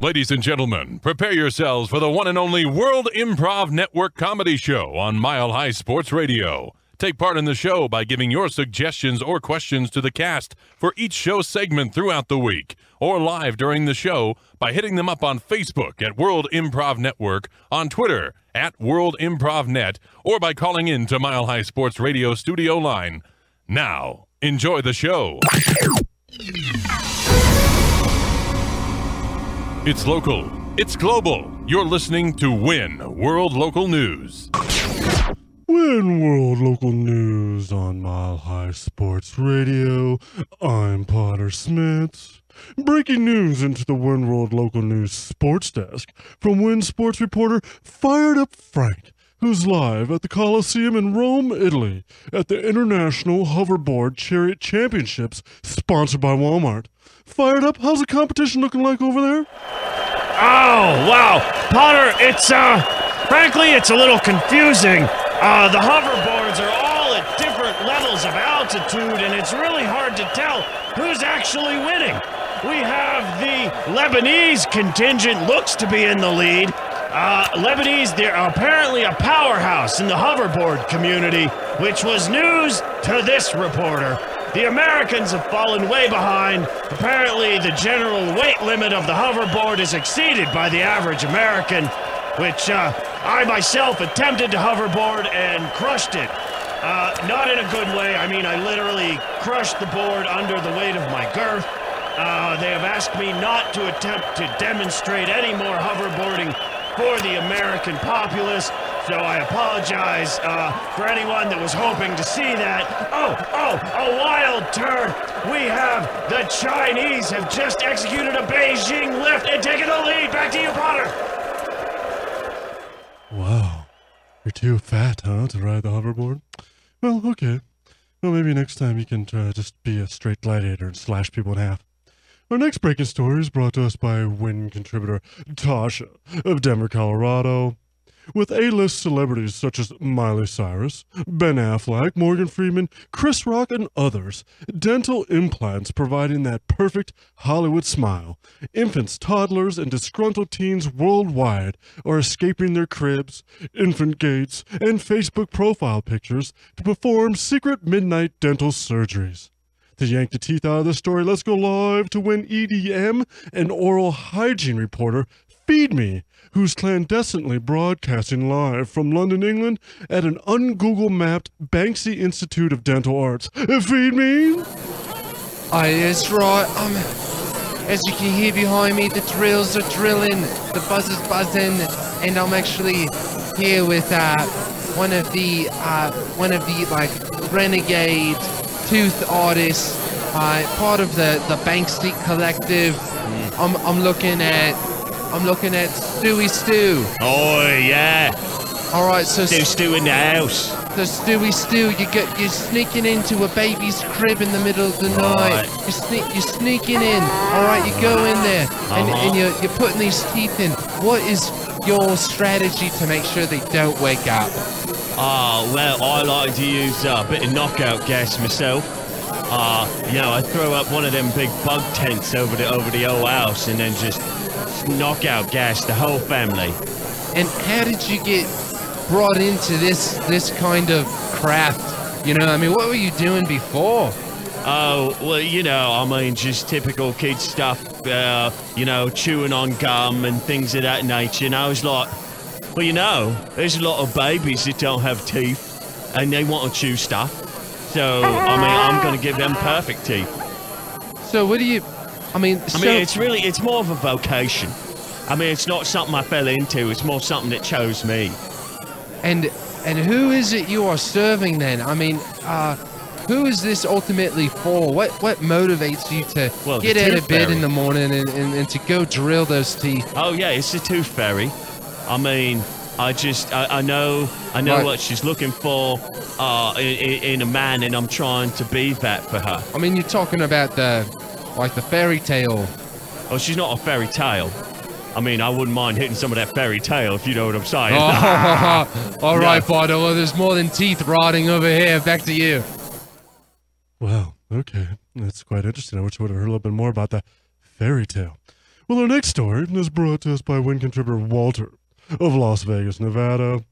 Ladies and gentlemen, prepare yourselves for the one and only World Improv Network comedy show on Mile High Sports Radio. Take part in the show by giving your suggestions or questions to the cast for each show segment throughout the week, or live during the show by hitting them up on Facebook at World Improv Network, on Twitter at World Improv Net, or by calling in to Mile High Sports Radio studio line. Now, enjoy the show. It's local. It's global. You're listening to WIN World Local News. WIN World Local News on Mile High Sports Radio. I'm Potter Smittss. Breaking news into the WIN World Local News Sports Desk from WIN Sports reporter Fired Up Frank, who's live at the Coliseum in Rome, Italy, at the International Hoverboard Championships, sponsored by Walmart. Fired Up, how's the competition looking like over there? Oh, wow. Potter, frankly, it's a little confusing. The hoverboards are all at different levels of altitude, and it's really hard to tell who's actually winning. We have the Lebanese contingent looks to be in the lead. Lebanese, they're apparently a powerhouse in the hoverboard community, which was news to this reporter. The Americans have fallen way behind. Apparently, the general weight limit of the hoverboard is exceeded by the average American, which I myself attempted to hoverboard and crushed it. Not in a good way. I mean, I literally crushed the board under the weight of my girth. They have asked me not to attempt to demonstrate any more hoverboarding for the American populace, so I apologize for anyone that was hoping to see that. Oh, a wild turn. We have the Chinese have just executed a Beijing lift and taken the lead. Back to you, Potter. Wow, you're too fat, huh, to ride the hoverboard? Well, okay. Well, maybe next time you can just be a straight gladiator and slash people in half. Our next breaking story is brought to us by WIN contributor Tasha of Denver, Colorado. With A-list celebrities such as Miley Cyrus, Ben Affleck, Morgan Freeman, Chris Rock, and others, dental implants providing that perfect Hollywood smile, infants, toddlers, and disgruntled teens worldwide are escaping their cribs, infant gates, and Facebook profile pictures to perform secret midnight dental surgeries. To yank the teeth out of the story, let's go live to WIN EDM and oral hygiene reporter Feed Me, who's clandestinely broadcasting live from London, England at an un-Google-mapped Banksy Institute of Dental Arts. Feed Me! That's right. As you can hear behind me, the drills are drilling, the buzz is buzzing, and I'm actually here with one of the renegade tooth artists, part of the Banksy collective. I'm looking at Stewie Stew. Oh yeah. All right, so Stew in the house. So Stewie Stew, you're sneaking into a baby's crib in the middle of the night. You're sneaking in. All right, you go in there and you're putting these teeth in. What is your strategy to make sure they don't wake up? Well, I like to use a bit of knockout gas myself. I throw up one of them big bug tents over the old house and then just knockout gas the whole family. And how did you get brought into this kind of craft? You know, I mean, what were you doing before? Oh, well, just typical kid stuff, chewing on gum and things of that nature. And I was like, well, there's a lot of babies that don't have teeth and they want to chew stuff. So, I'm going to give them perfect teeth. So what do you... it's more of a vocation. It's not something I fell into. It's more something that chose me. And who is it you are serving then? Who is this ultimately for? What motivates you to get out of bed in the morning and to go drill those teeth? Oh yeah, it's the tooth fairy. I know right. What she's looking for in a man, and I'm trying to be that for her. You're talking about the fairy tale. Oh, she's not a fairy tale. I wouldn't mind hitting some of that fairy tale, if you know what I'm saying. All right, Potter. Well, there's more than teeth rotting over here. Back to you. Well, Okay, that's quite interesting. I wish I would have heard a little bit more about that fairy tale. Well, our next story is brought to us by WIN contributor Walter of Las Vegas, Nevada.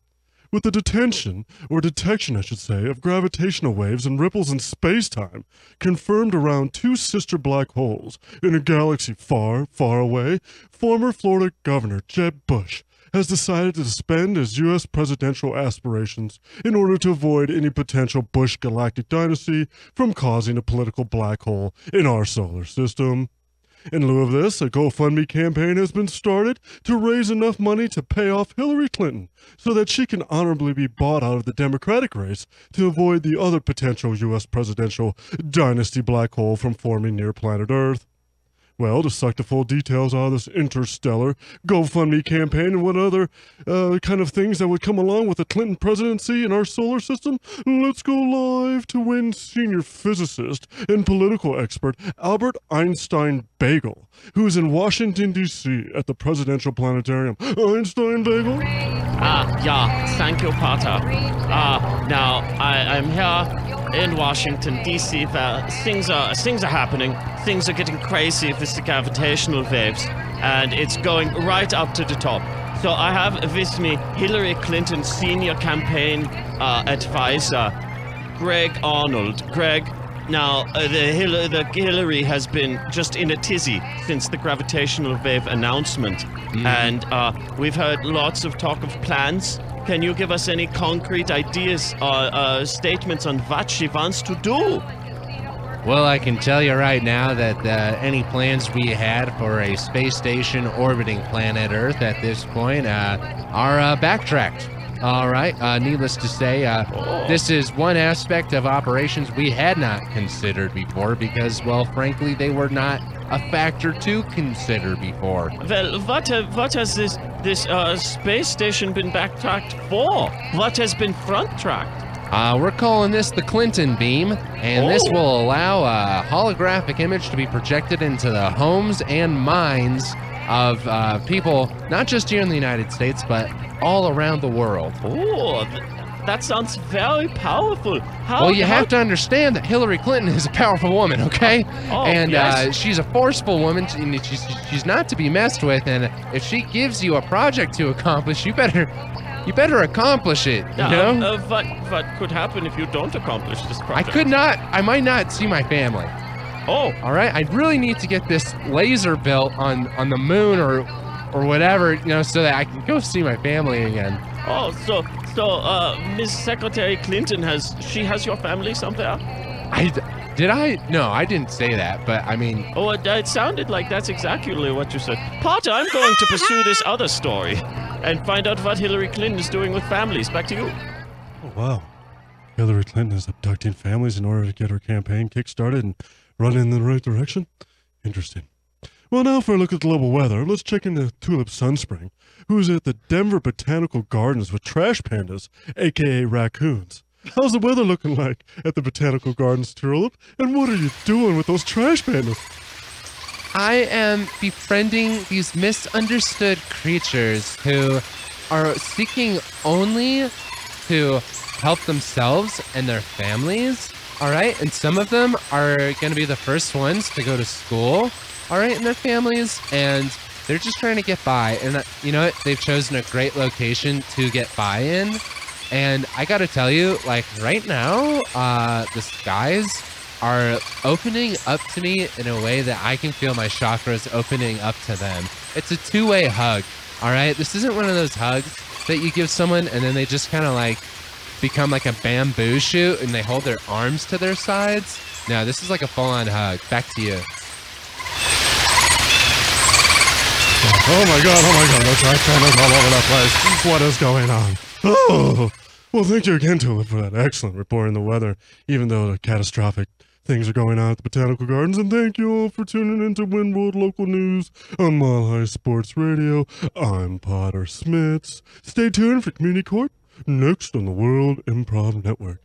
With the detection, or detection I should say, of gravitational waves and ripples in space-time confirmed around two sister black holes in a galaxy far, far away, former Florida Governor Jeb Bush has decided to suspend his U.S. presidential aspirations in order to avoid any potential Bush galactic dynasty from causing a political black hole in our solar system. In lieu of this, a GoFundMe campaign has been started to raise enough money to pay off Hillary Clinton so that she can honorably be bought out of the Democratic race to avoid the other potential U.S. presidential dynasty black hole from forming near planet Earth. Well, to suck the full details out of this interstellar GoFundMe campaign and what other kind of things that would come along with the Clinton presidency in our solar system, let's go live to WIN senior physicist and political expert Albert Einstein Bagel, who's in Washington, D.C. at the Presidential Planetarium. Einstein Bagel? Yeah, thank you, Potter. Now, I'm here in Washington, D.C. Things are happening. Things are getting crazy with the gravitational waves, and it's going right up to the top. So I have with me Hillary Clinton senior campaign advisor, Greg Arnold. Greg, now the Hillary has been just in a tizzy since the gravitational wave announcement, and we've heard lots of talk of plans. Can you give us any concrete ideas or statements on what she wants to do? Well, I can tell you right now that any plans we had for a space station orbiting planet Earth at this point are backtracked. All right, needless to say, this is one aspect of operations we had not considered before because, well, frankly, they were not a factor to consider before. Well, what has this space station been backtracked for? What has been front-tracked? We're calling this the Clinton beam, and this will allow a holographic image to be projected into the homes and minds of people, not just here in the United States, but all around the world. Oh, that sounds very powerful. Well, you have to understand that Hillary Clinton is a powerful woman, okay? And yes. She's a forceful woman, and she's not to be messed with, and if she gives you a project to accomplish, you better accomplish it, you know? What could happen if you don't accomplish this project? I might not see my family. Oh. All right, I really need to get this laser built on the moon or whatever, you know, so that I can go see my family again. Oh, so Miss Secretary Clinton has your family somewhere? No, I didn't say that, but I mean... Oh, it sounded like that's exactly what you said. Potter, I'm going to pursue this other story and find out what Hillary Clinton is doing with families. Back to you. Oh, wow. Hillary Clinton is abducting families in order to get her campaign kick-started and running in the right direction? Interesting. Well, now for a look at global weather, let's check into Tulip Sunspring, who's at the Denver Botanical Gardens with trash pandas, a.k.a. raccoons. How's the weather looking like at the Botanical Gardens, Tulip? And what are you doing with those trash pandas? I am befriending these misunderstood creatures who are seeking only to help themselves and their families, all right? And some of them are going to be the first ones to go to school, all right, and their families, and they're just trying to get by. And you know what? They've chosen a great location to get by in. And I got to tell you, like right now, the skies are opening up to me in a way that I can feel my chakras opening up to them. It's a two-way hug, all right? This isn't one of those hugs that you give someone and then they just kind of like become like a bamboo shoot and they hold their arms to their sides. No, this is like a full-on hug. Back to you. Oh my god, the trash pandas all over the place. What is going on? Oh, well, thank you again, Tulip, for that excellent report on the weather, even though the catastrophic things are going on at the Botanical Gardens. And thank you all for tuning in to WIN World Local News on Mile High Sports Radio. I'm Potter Smittss. Stay tuned for Community Court next on the World Improv Network.